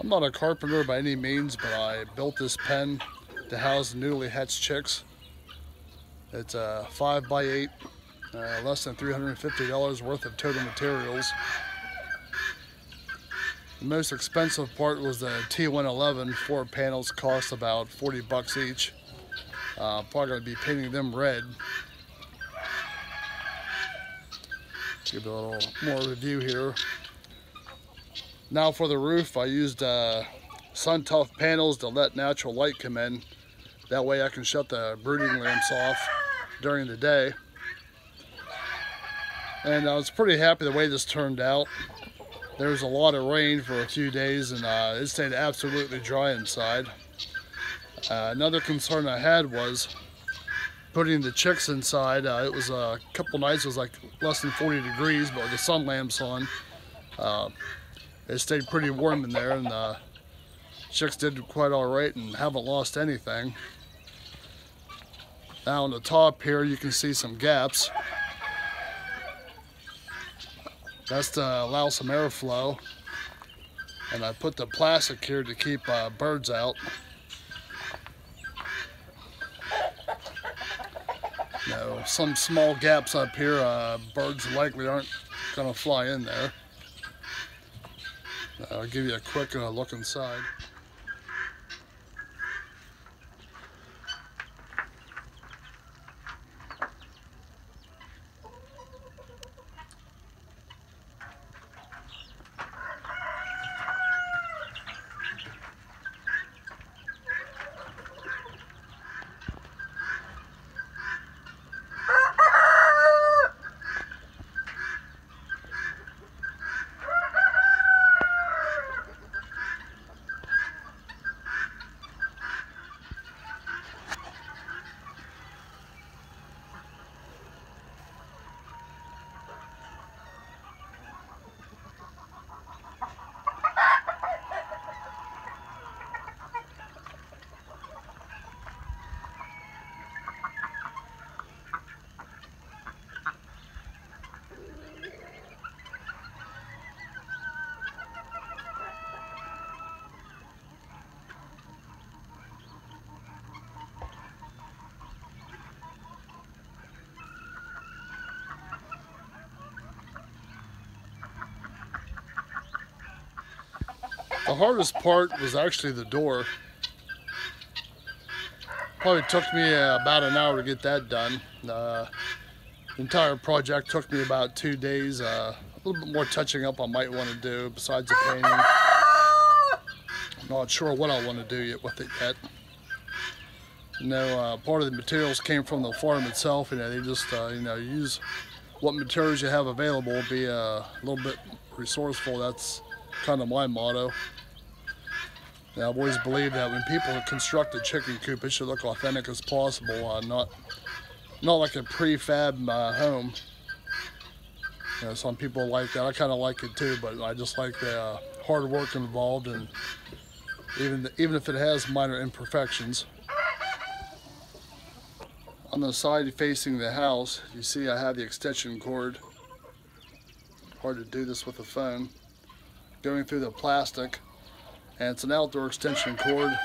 I'm not a carpenter by any means, but I built this pen to house newly hatched chicks. It's a 5x8, less than $350 worth of total materials. The most expensive part was the T111. 4 panels cost about 40 bucks each. Probably going to be painting them red. Give it a little more review here. Now for the roof, I used sun tough panels to let natural light come in. That way I can shut the brooding lamps off during the day. And I was pretty happy the way this turned out. There was a lot of rain for a few days, and it stayed absolutely dry inside. Another concern I had was putting the chicks inside. It was a couple nights, it was like less than 40 degrees, but with the sun lamps on, it stayed pretty warm in there, and the chicks did quite all right and haven't lost anything. Now on the top here, you can see some gaps. That's to allow some airflow. And I put the plastic here to keep birds out. Now, some small gaps up here, birds likely aren't going to fly in there. I'll give you a quick look inside. The hardest part was actually the door. Probably took me about an hour to get that done. The entire project took me about 2 days. A little bit more touching up I might want to do besides the painting. I'm not sure what I want to do yet with it yet. Part of the materials came from the farm itself. They just use what materials you have available. Be a little bit resourceful. That's kind of my motto. Now, I've always believed that when people construct a chicken coop, it should look authentic as possible, not like a prefab home. Some people like that. I kind of like it too, but I just like the hard work involved, and even if it has minor imperfections. On the side facing the house, you see I have the extension cord. Hard to do this with a phone. Going through the plastic. And it's an outdoor extension cord.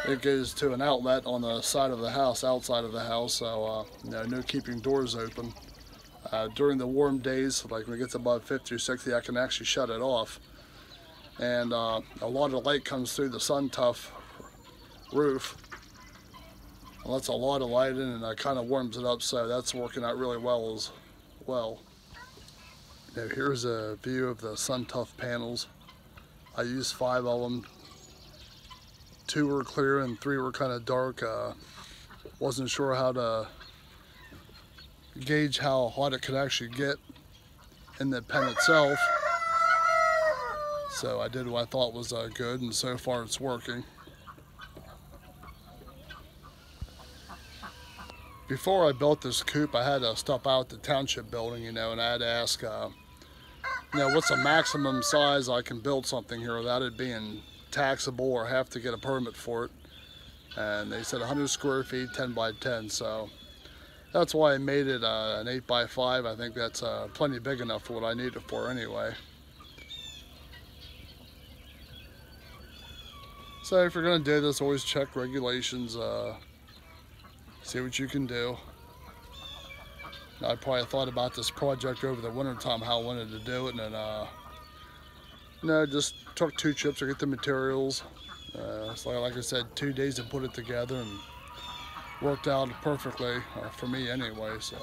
It goes to an outlet on the side of the house, outside of the house, so no keeping doors open. During the warm days, like when it gets above 50 or 60, I can actually shut it off. And a lot of light comes through the sun tough roof. Well, that's a lot of light in, and it kind of warms it up, so that's working out really well as well. Now here's a view of the sun tough panels. I used 5 of them. 2 were clear and 3 were kind of dark. Wasn't sure how to gauge how hot it could actually get in the pen itself. So I did what I thought was good, and so far it's working. Before I built this coop, I had to stop out the township building, and I had to ask what's the maximum size I can build something here without it being taxable or have to get a permit for it. And they said 100 square feet, 10 by 10. So that's why I made it an 8 by 5. I think that's plenty big enough for what I need it for anyway. So if you're going to do this, always check regulations, see what you can do. I probably thought about this project over the winter time, how I wanted to do it, and then just took 2 trips to get the materials. So like I said, 2 days to put it together, and worked out perfectly for me anyway. So.